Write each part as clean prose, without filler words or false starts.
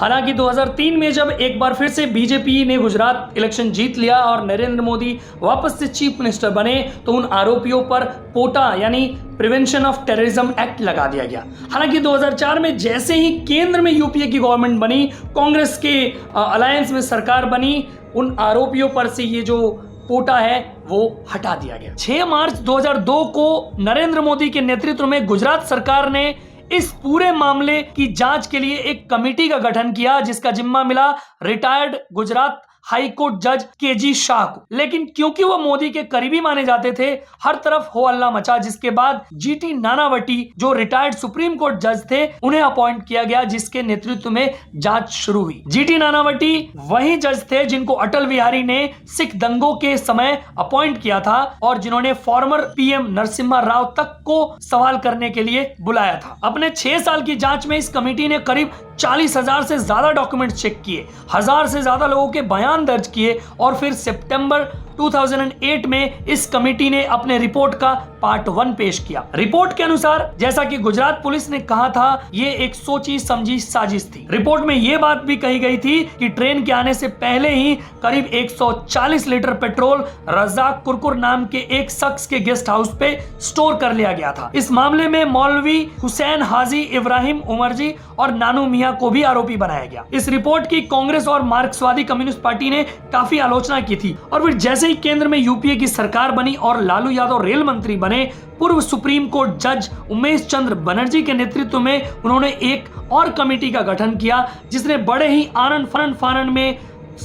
हालांकि 2003 में जब एक बार फिर से बीजेपी ने गुजरात इलेक्शन जीत लिया और नरेंद्र मोदी वापस से चीफ मिनिस्टर बने तो उन आरोपियों पर पोटा यानी प्रिवेंशन ऑफ टेररिज्म एक्ट लगा दिया गया। हालांकि 2004 में जैसे ही केंद्र में यूपीए की गवर्नमेंट बनी, कांग्रेस के अलायंस में सरकार बनी, उन आरोपियों पर से ये जो पोटा है वो हटा दिया गया। 6 मार्च 2002 को नरेंद्र मोदी के नेतृत्व में गुजरात सरकार ने इस पूरे मामले की जांच के लिए एक कमेटी का गठन किया, जिसका जिम्मा मिला रिटायर्ड गुजरात हाई कोर्ट जज केजी शाह को। लेकिन क्योंकि वो मोदी के करीबी माने जाते थे, हर तरफ हो हल्ला मचा, जिसके बाद जीटी नानावटी जो रिटायर्ड सुप्रीम कोर्ट जज थे उन्हें अपॉइंट किया गया, जिसके नेतृत्व में जांच शुरू हुई। जीटी नानावटी वही जज थे जिनको अटल बिहारी ने सिख दंगों के समय अपॉइंट किया था और जिन्होंने फॉर्मर पीएम नरसिम्हा राव तक को सवाल करने के लिए बुलाया था। अपने 6 साल की जांच में इस कमेटी ने करीब 40,000 से ज्यादा डॉक्यूमेंट चेक किए, 1000 से ज्यादा लोगों के बयान दर्ज किए और फिर सितंबर 2008 में इस कमेटी ने अपने रिपोर्ट का पार्ट 1 पेश किया। रिपोर्ट के अनुसार जैसा कि गुजरात पुलिस ने कहा था, ये एक सोची समझी साजिश थी। रिपोर्ट में यह बात भी कही गई थी कि ट्रेन के आने से पहले ही करीब 140 लीटर पेट्रोल रजाक कुरकुर नाम के एक शख्स के गेस्ट हाउस पे स्टोर कर लिया गया था। इस मामले में मौलवी हुसैन हाजी इब्राहिम उमरजी और नानू मियां को भी आरोपी बनाया गया। इस रिपोर्ट की कांग्रेस और मार्क्सवादी कम्युनिस्ट पार्टी ने काफी आलोचना की थी और फिर जैसे ही केंद्र में यूपीए की सरकार बनी और लालू यादव रेल मंत्री बने, पूर्व सुप्रीम कोर्ट जज उमेश चंद्र बनर्जी के नेतृत्व में उन्होंने एक और कमेटी का गठन किया, जिसने बड़े ही आनन फानन में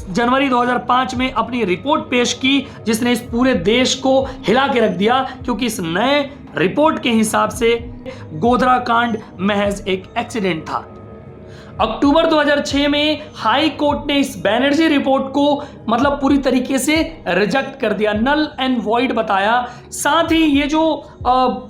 जनवरी 2005 में अपनी रिपोर्ट पेश की, जिसने इस पूरे देश को हिला के रख दिया, क्योंकि इस नए रिपोर्ट के हिसाब से गोधरा कांड महज एक एक्सीडेंट था। अक्टूबर 2006 में हाई कोर्ट ने इस बैनर्जी रिपोर्ट को मतलब पूरी तरीके से रिजेक्ट कर दिया, नल एंड वॉइड बताया। साथ ही ये जो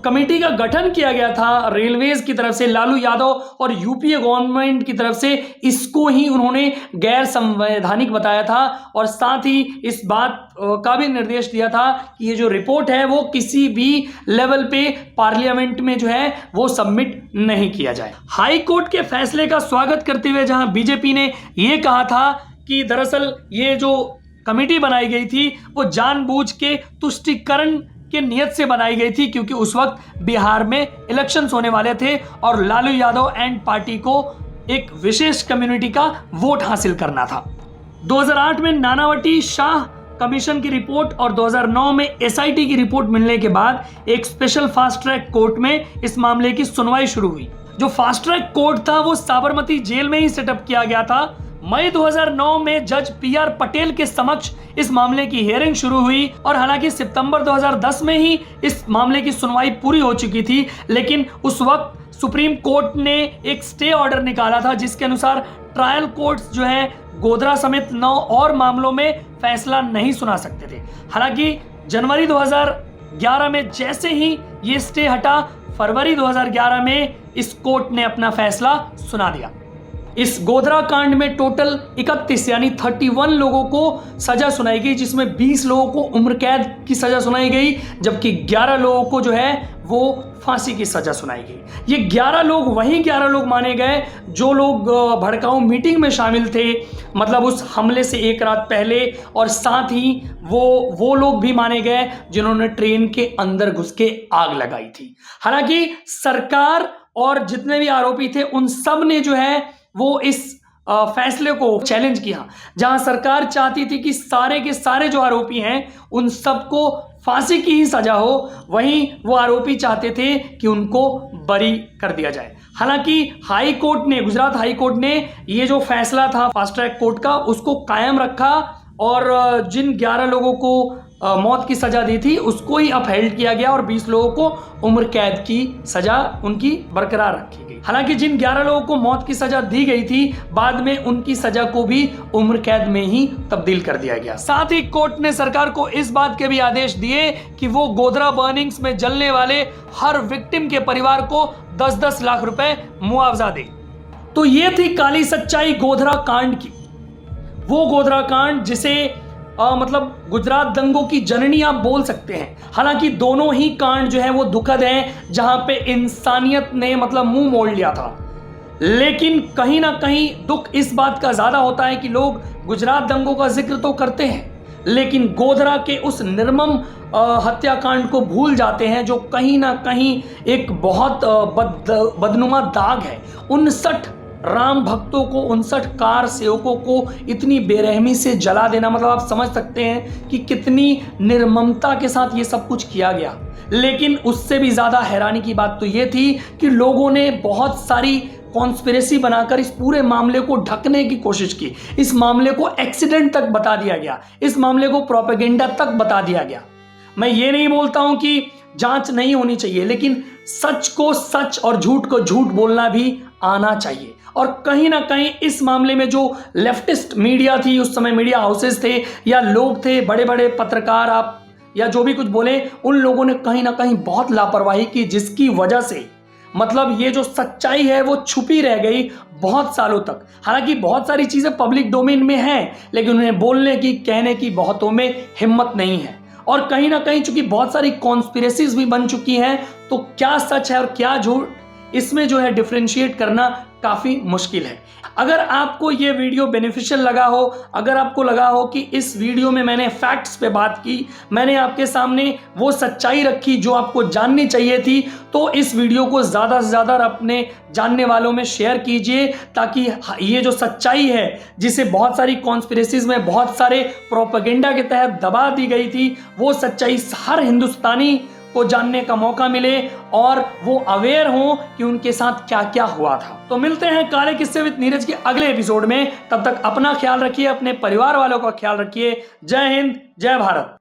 कमेटी का गठन किया गया था रेलवेज की तरफ से, लालू यादव और यूपीए गवर्नमेंट की तरफ से, इसको ही उन्होंने गैर संवैधानिक बताया था और साथ ही इस बात का भी निर्देश दिया था कि ये जो रिपोर्ट है वो किसी भी लेवल पे पार्लियामेंट में जो है वो सबमिट नहीं किया जाए। हाई कोर्ट के फैसले का स्वागत करते हुए जहां बीजेपी ने यह कहा था कि दरअसल ये जो कमेटी बनाई गई थी वो जानबूझ के तुष्टीकरण के नियत से बनाई गई थी, क्योंकि उस वक्त बिहार में इलेक्शंस होने वाले थे और लालू यादव एंड पार्टी को एक विशेष कम्युनिटी का वोट हासिल करना था। 2008 में नानावटी शाह कमीशन की रिपोर्ट और 2009 में एसआईटी की रिपोर्ट मिलने के बाद एक स्पेशल फास्ट ट्रैक कोर्ट में इस मामले की सुनवाई शुरू हुई। जो फास्ट ट्रैक कोर्ट था वो साबरमती जेल में ही सेटअप किया गया था। मई 2009 में जज पीआर पटेल के समक्ष इस मामले की हियरिंग शुरू हुई और हालांकि सितंबर 2010 में ही इस मामले की सुनवाई पूरी हो चुकी थी, लेकिन उस वक्त सुप्रीम कोर्ट ने एक स्टे ऑर्डर निकाला था, जिसके अनुसार ट्रायल कोर्ट्स जो है गोधरा समेत 9 और मामलों में फैसला नहीं सुना सकते थे। हालांकि जनवरी 2011 में जैसे ही ये स्टे हटा, फरवरी 2011 में इस कोर्ट ने अपना फैसला सुना दिया। इस गोधरा कांड में टोटल 31 यानी 31 लोगों को सजा सुनाई गई, जिसमें 20 लोगों को उम्र कैद की सजा सुनाई गई, जबकि 11 लोगों को जो है वो फांसी की सजा सुनाई गई। ये 11 लोग वही 11 लोग माने गए जो लोग भड़काऊ मीटिंग में शामिल थे, मतलब उस हमले से एक रात पहले, और साथ ही वो लोग भी माने गए जिन्होंने ट्रेन के अंदर घुस के आग लगाई थी। हालांकि सरकार और जितने भी आरोपी थे उन सब ने जो है वो इस फैसले को चैलेंज किया। जहां सरकार चाहती थी कि सारे के सारे जो आरोपी हैं उन सबको फांसी की ही सजा हो, वहीं वो आरोपी चाहते थे कि उनको बरी कर दिया जाए। हालांकि हाई कोर्ट ने, गुजरात हाई कोर्ट ने ये जो फैसला था फास्ट ट्रैक कोर्ट का उसको कायम रखा और जिन 11 लोगों को मौत की सजा दी थी उसको ही अपहेल्ड किया गया और 20 लोगों को उम्र कैद की सजा उनकी बरकरार रखी गई। हालांकि जिन 11 लोगों को मौत की सजा दी गई थी, बाद में उनकी सजा को भी उम्र कैद में ही तब्दील कर दिया गया। साथ ही कोर्ट ने सरकार को इस बात के भी आदेश दिए कि वो गोधरा बर्निंग्स में जलने वाले हर विक्टिम के परिवार को 10-10 लाख रुपए मुआवजा दे। तो ये थी काली सच्चाई गोधरा कांड की। वो गोधरा कांड जिसे मतलब गुजरात दंगों की जननी आप बोल सकते हैं। हालांकि दोनों ही कांड जो है वो दुखद हैं, जहां पे इंसानियत ने मतलब मुंह मोड़ लिया था। लेकिन कहीं ना कहीं दुख इस बात का ज़्यादा होता है कि लोग गुजरात दंगों का जिक्र तो करते हैं, लेकिन गोधरा के उस निर्मम हत्याकांड को भूल जाते हैं, जो कहीं ना कहीं एक बहुत बदनुमा दाग है। 59 राम भक्तों को, 59 कार सेवकों को इतनी बेरहमी से जला देना, मतलब आप समझ सकते हैं कि कितनी निर्ममता के साथ ये सब कुछ किया गया। लेकिन उससे भी ज़्यादा हैरानी की बात तो ये थी कि लोगों ने बहुत सारी कॉन्स्पिरेसी बनाकर इस पूरे मामले को ढकने की कोशिश की। इस मामले को एक्सीडेंट तक बता दिया गया, इस मामले को प्रोपेगेंडा तक बता दिया गया। मैं ये नहीं बोलता हूं कि जांच नहीं होनी चाहिए, लेकिन सच को सच और झूठ को झूठ बोलना भी आना चाहिए। और कहीं ना कहीं इस मामले में जो लेफ्टिस्ट मीडिया थी, उस समय मीडिया हाउसेस थे या लोग थे, बड़े बड़े पत्रकार आप या जो भी कुछ बोले, उन लोगों ने कहीं ना कहीं बहुत लापरवाही की, जिसकी वजह से मतलब ये जो सच्चाई है वो छुपी रह गई बहुत सालों तक। हालांकि बहुत सारी चीज़ें पब्लिक डोमेन में हैं, लेकिन उन्हें बोलने की, कहने की बहुतों में हिम्मत नहीं है। और कहीं ना कहीं चूंकि बहुत सारी कॉन्स्पिरेसीज भी बन चुकी हैं, तो क्या सच है और क्या झूठ, इसमें जो है डिफरेंशिएट करना काफ़ी मुश्किल है। अगर आपको ये वीडियो बेनिफिशियल लगा हो, अगर आपको लगा हो कि इस वीडियो में मैंने फैक्ट्स पे बात की, मैंने आपके सामने वो सच्चाई रखी जो आपको जाननी चाहिए थी, तो इस वीडियो को ज़्यादा से ज़्यादा अपने जानने वालों में शेयर कीजिए, ताकि ये जो सच्चाई है, जिसे बहुत सारी कॉन्स्पिरेसीज में बहुत सारे प्रोपेगेंडा के तहत दबा दी गई थी, वो सच्चाई हर हिंदुस्तानी को जानने का मौका मिले और वो अवेयर हों कि उनके साथ क्या क्या हुआ था। तो मिलते हैं काले किस्से विद नीरज के अगले एपिसोड में। तब तक अपना ख्याल रखिए, अपने परिवार वालों का ख्याल रखिए। जय हिंद, जय भारत।